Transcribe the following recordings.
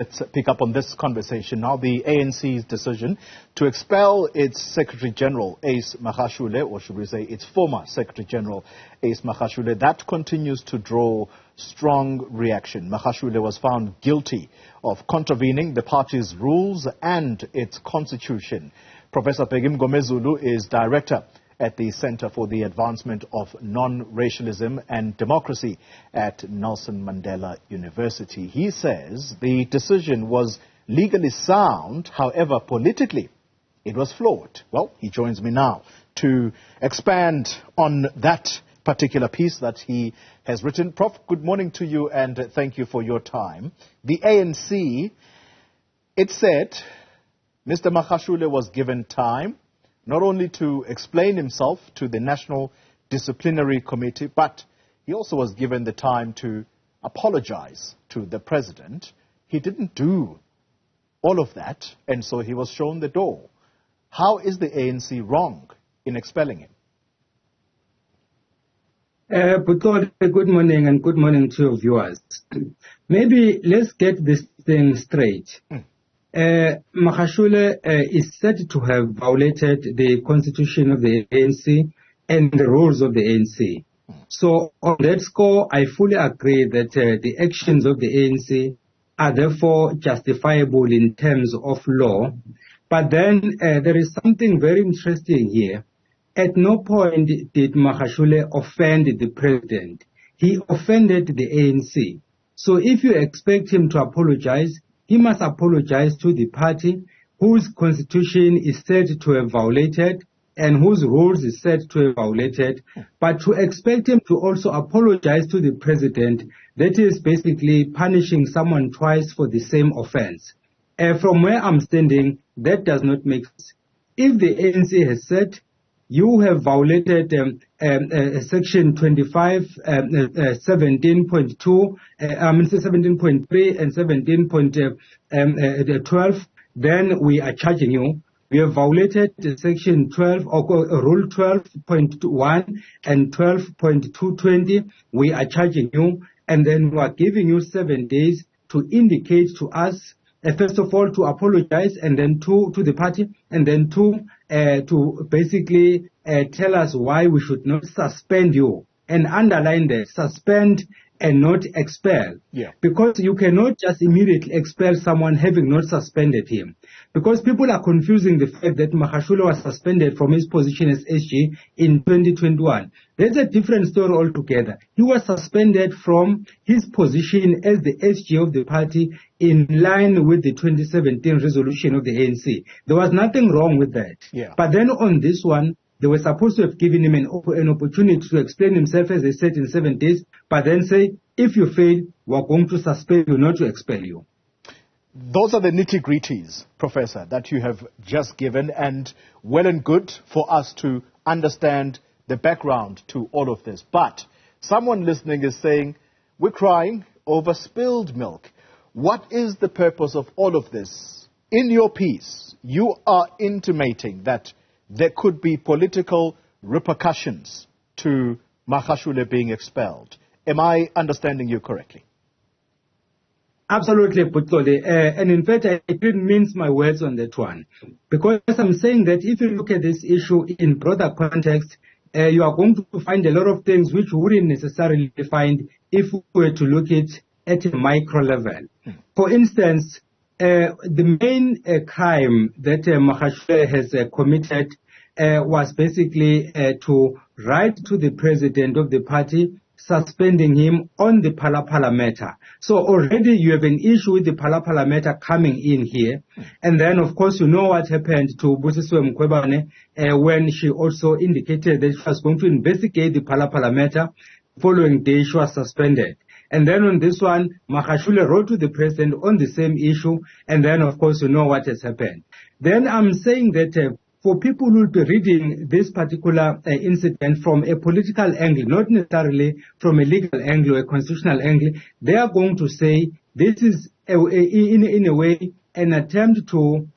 Let's pick up on this conversation now. The ANC's decision to expel its Secretary-General Ace Magashule, or should we say its former Secretary-General Ace Magashule, that continues to draw strong reaction. Magashule was found guilty of contravening the party's rules and its constitution. Professor Bheki Mngomezulu is director at the Center for the Advancement of Non-racialism and Democracy at Nelson Mandela University. He says the decision was legally sound, however, politically, it was flawed. Well, he joins me now to expand on that particular piece that he has written. Prof, good morning to you and thank you for your time. The ANC, it said Mr. Magashule was given time not only to explain himself to the National Disciplinary Committee, but he also was given the time to apologize to the president. He didn't do all of that, and so he was shown the door. How is the ANC wrong in expelling him? Good morning and good morning to your viewers. Maybe let's get this thing straight. Magashule is said to have violated the constitution of the ANC and the rules of the ANC. So on that score, I fully agree that the actions of the ANC are therefore justifiable in terms of law. But then there is something very interesting here. At no point did Magashule offend the president. He offended the ANC. So if you expect him to apologize, he must apologize to the party whose constitution is said to have violated and whose rules is said to have violated. But to expect him to also apologize to the president, that is basically punishing someone twice for the same offense. From where I'm standing, that does not make sense. If the ANC has said, you have violated Section 25, 17.2, 17.3 and 17.12, then we are charging you. We have violated Section 12, or Rule 12.1 and 12.220. We are charging you, and then we are giving you 7 days to indicate to us, first of all, to apologize, and then to the party, and then to basically tell us why we should not suspend you, and underline that, suspend and not expel. Yeah. Because you cannot just immediately expel someone having not suspended him. Because people are confusing the fact that Magashule was suspended from his position as SG in 2021. That's a different story altogether. He was suspended from his position as the SG of the party in line with the 2017 resolution of the ANC. There was nothing wrong with that. Yeah. But then on this one, they were supposed to have given him an opportunity to explain himself, as they said, in 7 days, but then say, if you fail, we're going to suspend you, not to expel you. Those are the nitty-gritties, Professor, that you have just given, and well and good for us to understand the background to all of this. But someone listening is saying, we're crying over spilled milk. What is the purpose of all of this? In your piece, you are intimating that there could be political repercussions to Magashule being expelled. Am I understanding you correctly? Absolutely, Putole. And in fact, I didn't mince my words on that one. Because I'm saying that if you look at this issue in broader context, you are going to find a lot of things which we wouldn't necessarily find if we were to look at a micro level. For instance, the main crime that Magashule has committed was basically to write to the president of the party, suspending him on the Phala matter. So already you have an issue with the Phala matter coming in here. And then, of course, you know what happened to Busisiwe Mkhwebane when she also indicated that she was going to investigate the Phala matter. Following day, she was suspended. And then on this one, Magashule wrote to the president on the same issue. And then, of course, you know what has happened. Then I'm saying that for people who will be reading this particular incident from a political angle, not necessarily from a legal angle or a constitutional angle, they are going to say this is, in a way, an attempt to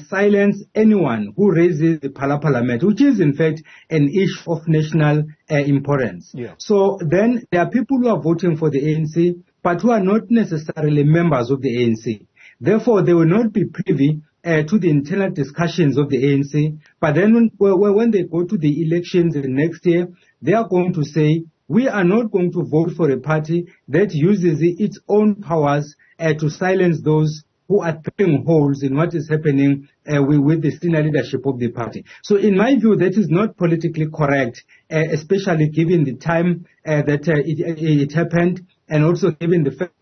silence anyone who raises the Phala matter, which is, in fact, an issue of national importance. Yeah. So then there are people who are voting for the ANC, but who are not necessarily members of the ANC. Therefore, they will not be privy to the internal discussions of the ANC. But then when they go to the elections next year, they are going to say, we are not going to vote for a party that uses its own powers to silence those who are drilling holes in what is happening with the senior leadership of the party. So in my view, that is not politically correct, especially given the time that it happened, and also given the fact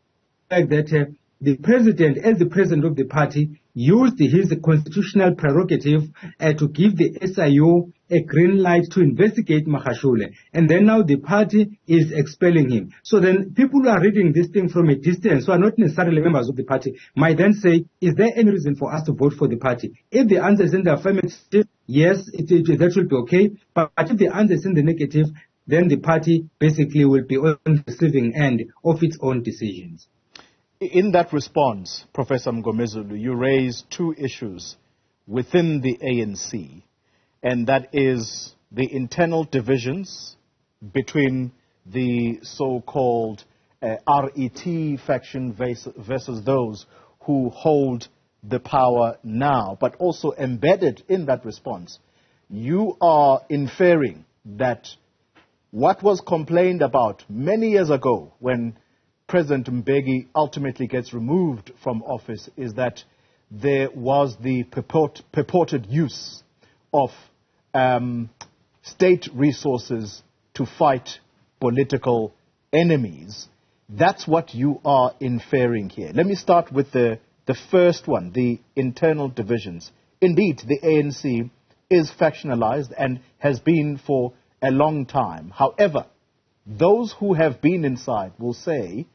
that the president, as the president of the party, used his constitutional prerogative to give the SIO a green light to investigate Magashule. And then now the party is expelling him. So then people who are reading this thing from a distance, who are not necessarily members of the party, might then say, is there any reason for us to vote for the party? If the answer is in the affirmative, yes, that will be okay. But if the answer is in the negative, then the party basically will be on the receiving end of its own decisions. In that response, Professor Mngomezulu, you raised two issues within the ANC, and that is the internal divisions between the so-called RET faction versus those who hold the power now, but also embedded in that response, you are inferring that what was complained about many years ago when President Mbeki ultimately gets removed from office is that there was the purported use of state resources to fight political enemies. That's what you are inferring here. Let me start with the first one, the internal divisions. Indeed, the ANC is factionalized and has been for a long time. However, those who have been inside will say,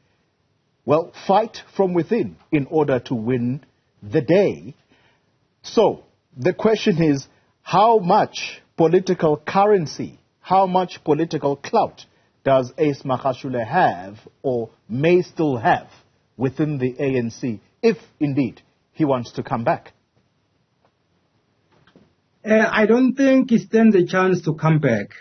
well, fight from within in order to win the day. So the question is, how much political currency, how much political clout does Ace Magashule have or may still have within the ANC, if indeed he wants to come back? I don't think he stands a chance to come back.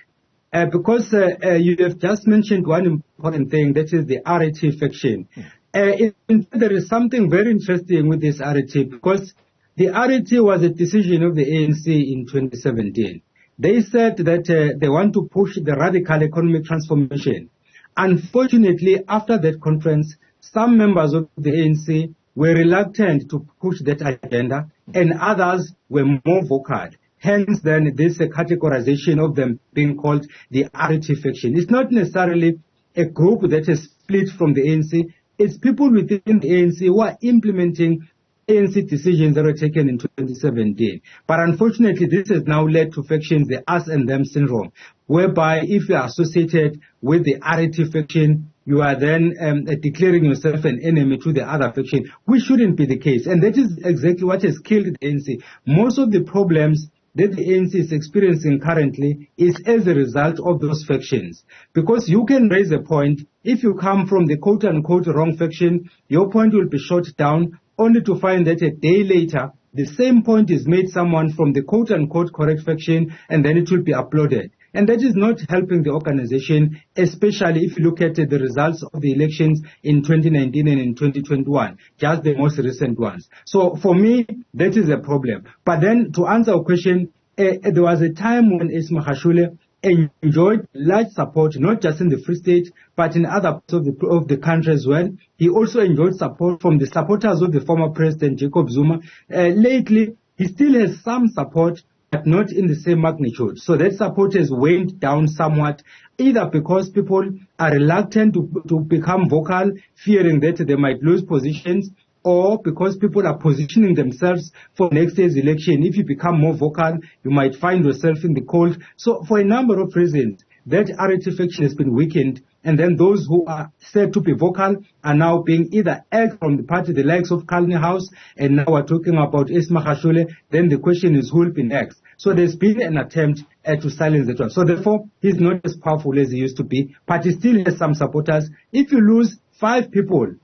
Because you have just mentioned one important thing, that is the RET faction. There is something very interesting with this RET, because the RET was a decision of the ANC in 2017. They said that they want to push the radical economic transformation. Unfortunately, after that conference, some members of the ANC were reluctant to push that agenda, and others were more vocal. Hence, then, this categorization of them being called the RET faction. It's not necessarily a group that is split from the ANC. It's people within the ANC who are implementing ANC decisions that were taken in 2017. But unfortunately, this has now led to factions, the us and them syndrome, whereby if you are associated with the RET faction, you are then declaring yourself an enemy to the other faction, which shouldn't be the case. And that is exactly what has killed the ANC. Most of the problems that the ANC is experiencing currently is as a result of those factions. Because you can raise a point, if you come from the quote-unquote wrong faction, your point will be shot down, only to find that a day later, the same point is made someone from the quote-unquote correct faction, and then it will be uploaded. And that is not helping the organization, especially if you look at the results of the elections in 2019 and in 2021, just the most recent ones. So for me, that is a problem. But then to answer your question, there was a time when Ace Magashule enjoyed large support, not just in the Free State, but in other parts of the country as well. He also enjoyed support from the supporters of the former president, Jacob Zuma. Lately, he still has some support, but not in the same magnitude. So that support has waned down somewhat, either because people are reluctant to become vocal, fearing that they might lose positions, or because people are positioning themselves for next year's election. If you become more vocal, you might find yourself in the cold. So for a number of reasons, that RET faction has been weakened, and then those who are said to be vocal are now being either axed from the party, the likes of Kalni House, and now we're talking about Ace Magashule. Then the question is who will be next. So there's been an attempt to silence the one. So therefore, he's not as powerful as he used to be, but he still has some supporters. If you lose 5 people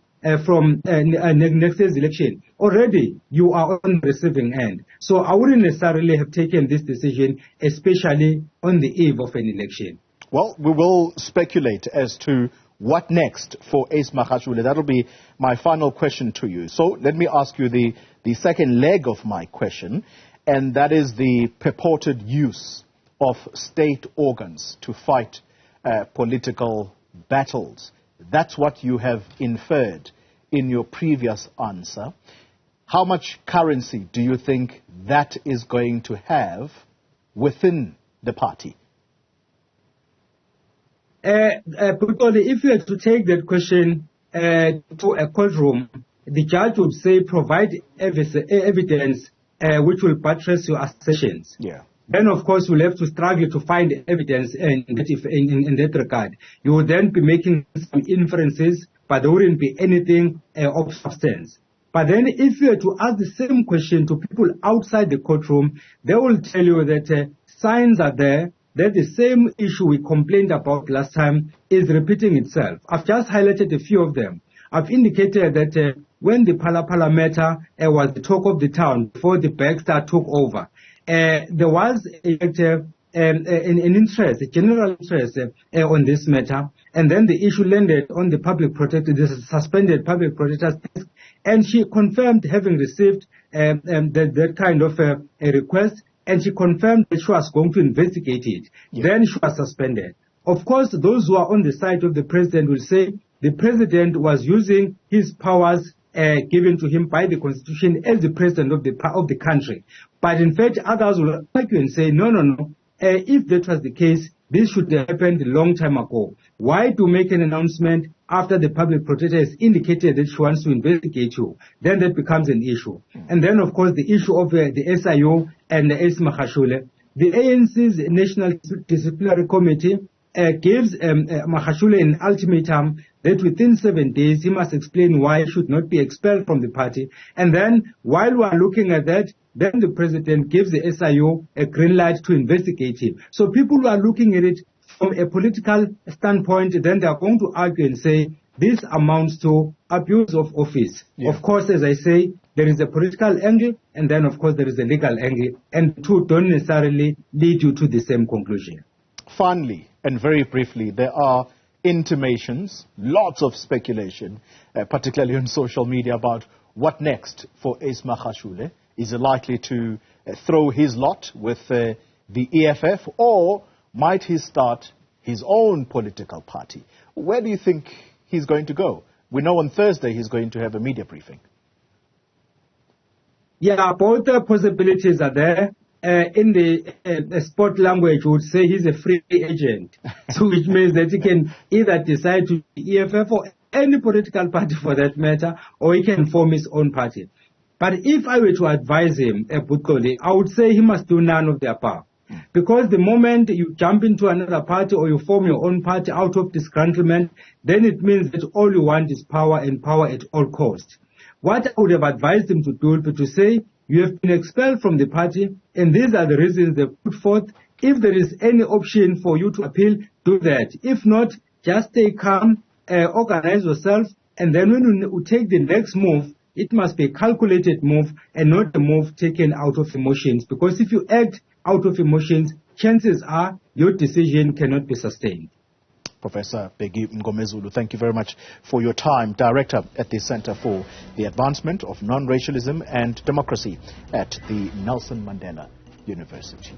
from next year's election, already you are on the receiving end. So I wouldn't necessarily have taken this decision, especially on the eve of an election. Well, we will speculate as to What next for Ace Magashule? That'll be my final question to you. So let me ask you the second leg of my question, and that is the purported use of state organs to fight political battles. That's what you have inferred in your previous answer. How much currency do you think that is going to have within the party? If you had to take that question to a courtroom, the judge would say provide evidence which will buttress your assertions. Yeah. Then, of course, you'll have to struggle to find evidence in that regard. You would then be making some inferences, but there wouldn't be anything of substance. But then if you were to ask the same question to people outside the courtroom, they will tell you that signs are there, that the same issue we complained about last time is repeating itself. I've just highlighted a few of them. I've indicated that when the Phala matter was the talk of the town before the Baxter took over, there was an interest, a general interest on this matter, and then the issue landed on the public protector, the suspended public protector's desk, and she confirmed having received that kind of a request, and she confirmed that she was going to investigate it. Yeah. Then she was suspended. Of course, those who are on the side of the president will say the president was using his powers given to him by the Constitution as the president of the country. But in fact, others will argue and say, no. If that was the case, this should have happened a long time ago. Why to make an announcement after the public protector has indicated that she wants to investigate you? Then that becomes an issue. And then, of course, the issue of the SIO and the Ace Magashule. The ANC's National Disciplinary Committee gives Magashule an ultimatum that within 7 days he must explain why he should not be expelled from the party. And then, while we are looking at that, then the president gives the SIO a green light to investigate him. So people who are looking at it from a political standpoint, then they are going to argue and say this amounts to abuse of office. Yeah. Of course, as I say, there is a political angle, and then, of course, there is a legal angle, and the two don't necessarily lead you to the same conclusion. Finally, and very briefly, there are intimations, lots of speculation, particularly on social media, about what next for Ace Magashule. Is he likely to throw his lot with the EFF, or might he start his own political party? Where do you think he's going to go? We know on Thursday he's going to have a media briefing. Yeah, both possibilities are there. In the sport language, we would say he's a free agent, so which means that he can either decide to be EFF or any political party for that matter, or he can form his own party. But if I were to advise him, I would say he must do none of the above. Because the moment you jump into another party or you form your own party out of disgruntlement, then it means that all you want is power, and power at all costs. What I would have advised him to do would be to say, you have been expelled from the party, and these are the reasons they put forth. If there is any option for you to appeal, do that. If not, just stay calm, organize yourself, and then when you take the next move, it must be a calculated move and not a move taken out of emotions. Because if you act out of emotions, chances are your decision cannot be sustained. Professor Bheki Mngomezulu, thank you very much for your time. Director at the Center for the Advancement of Non-racialism and Democracy at the Nelson Mandela University.